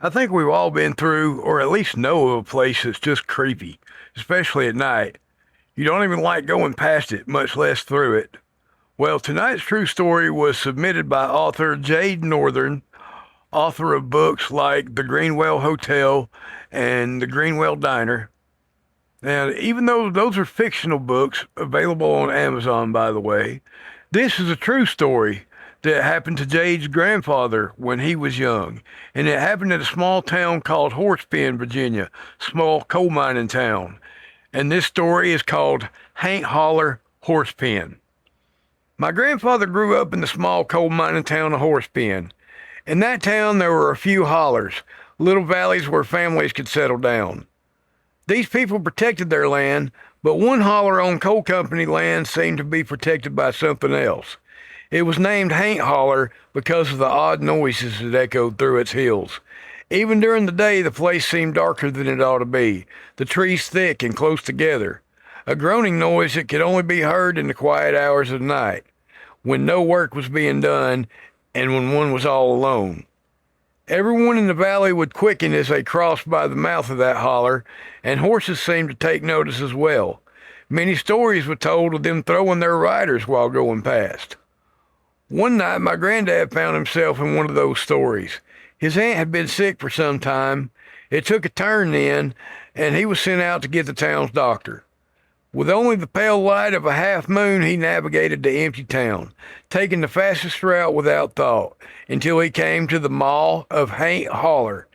I think we've all been through, or at least know of a place that's just creepy, especially at night. You don't even like going past it, much less through it. Well, tonight's true story was submitted by author Jade Northern, author of books like The Greenwell Hotel and The Greenwell Diner. And even though those are fictional books available on Amazon, by the way, this is a true story that happened to Jade's grandfather when he was young. And it happened in a small town called Horsepen, Virginia, small coal mining town. And this story is called Haint Holler, Horsepen. My grandfather grew up in the small coal mining town of Horsepen. In that town, there were a few hollers, little valleys where families could settle down. These people protected their land, but one holler on coal company land seemed to be protected by something else. It was named Haint Holler because of the odd noises that echoed through its hills. Even during the day, the place seemed darker than it ought to be, the trees thick and close together. A groaning noise that could only be heard in the quiet hours of night, when no work was being done and when one was all alone. Everyone in the valley would quicken as they crossed by the mouth of that holler, and horses seemed to take notice as well. Many stories were told of them throwing their riders while going past. One night, my granddad found himself in one of those stories. His aunt had been sick for some time. It took a turn then, and he was sent out to get the town's doctor. With only the pale light of a half moon, he navigated the empty town, taking the fastest route without thought, until he came to the mall of Haint Holler.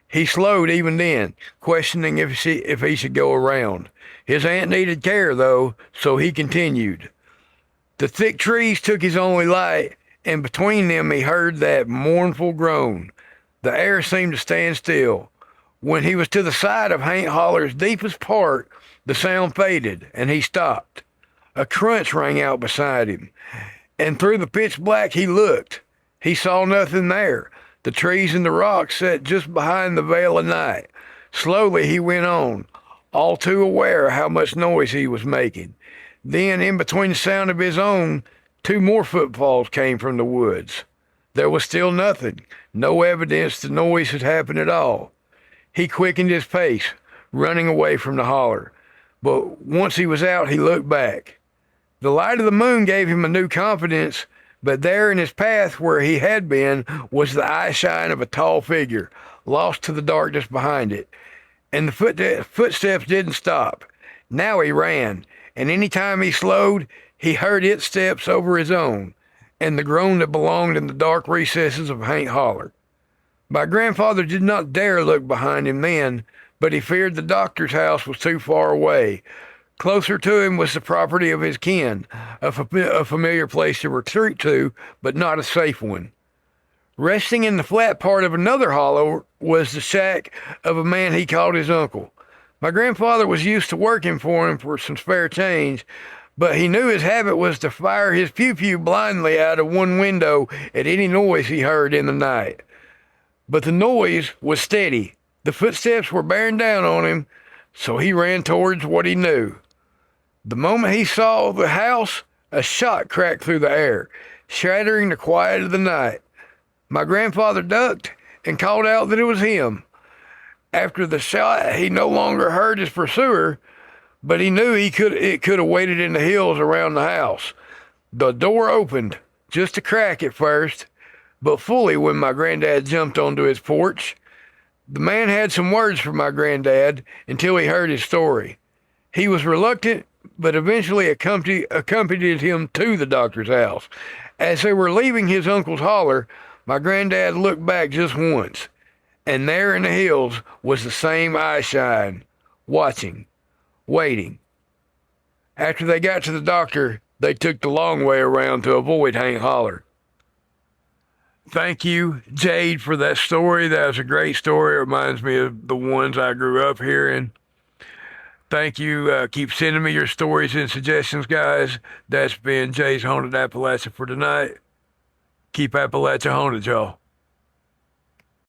He slowed even then, questioning if he should go around. His aunt needed care, though, so he continued. The thick trees took his only light, and between them he heard that mournful groan. The air seemed to stand still. When he was to the side of Haint Holler's deepest part, the sound faded, and he stopped. A crunch rang out beside him, and through the pitch black he looked. He saw nothing there. The trees and the rocks sat just behind the veil of night. Slowly he went on, all too aware how much noise he was making. Then, in between the sound of his own, two more footfalls came from the woods. There was still nothing, no evidence the noise had happened at all. He quickened his pace, running away from the holler. But once he was out, he looked back. The light of the moon gave him a new confidence, but there in his path where he had been was the eye shine of a tall figure, lost to the darkness behind it. And the footsteps didn't stop. Now he ran, and any time he slowed, he heard its steps over his own, and the groan that belonged in the dark recesses of Haint Holler. My grandfather did not dare look behind him then, but he feared the doctor's house was too far away. Closer to him was the property of his kin, a familiar place to retreat to, but not a safe one. Resting in the flat part of another hollow was the shack of a man he called his uncle. My grandfather was used to working for him for some spare change, but he knew his habit was to fire his pew-pew blindly out of one window at any noise he heard in the night. But the noise was steady. The footsteps were bearing down on him, so he ran towards what he knew. The moment he saw the house, a shot cracked through the air, shattering the quiet of the night. My grandfather ducked and called out that it was him. After the shot, he no longer heard his pursuer, but he knew it could have waited in the hills around the house. The door opened, just a crack at first, but fully when my granddad jumped onto his porch. The man had some words for my granddad until he heard his story. He was reluctant, but eventually accompanied him to the doctor's house. As they were leaving his uncle's holler, my granddad looked back just once, and there in the hills was the same eye shine, watching, waiting. After they got to the doctor, they took the long way around to avoid Haint Holler. Thank you, Jade, for that story. That was a great story. It reminds me of the ones I grew up hearing. Thank you. Keep sending me your stories and suggestions, guys. That's been Jay's Haunted Appalachia for tonight. Keep Appalachia haunted, y'all.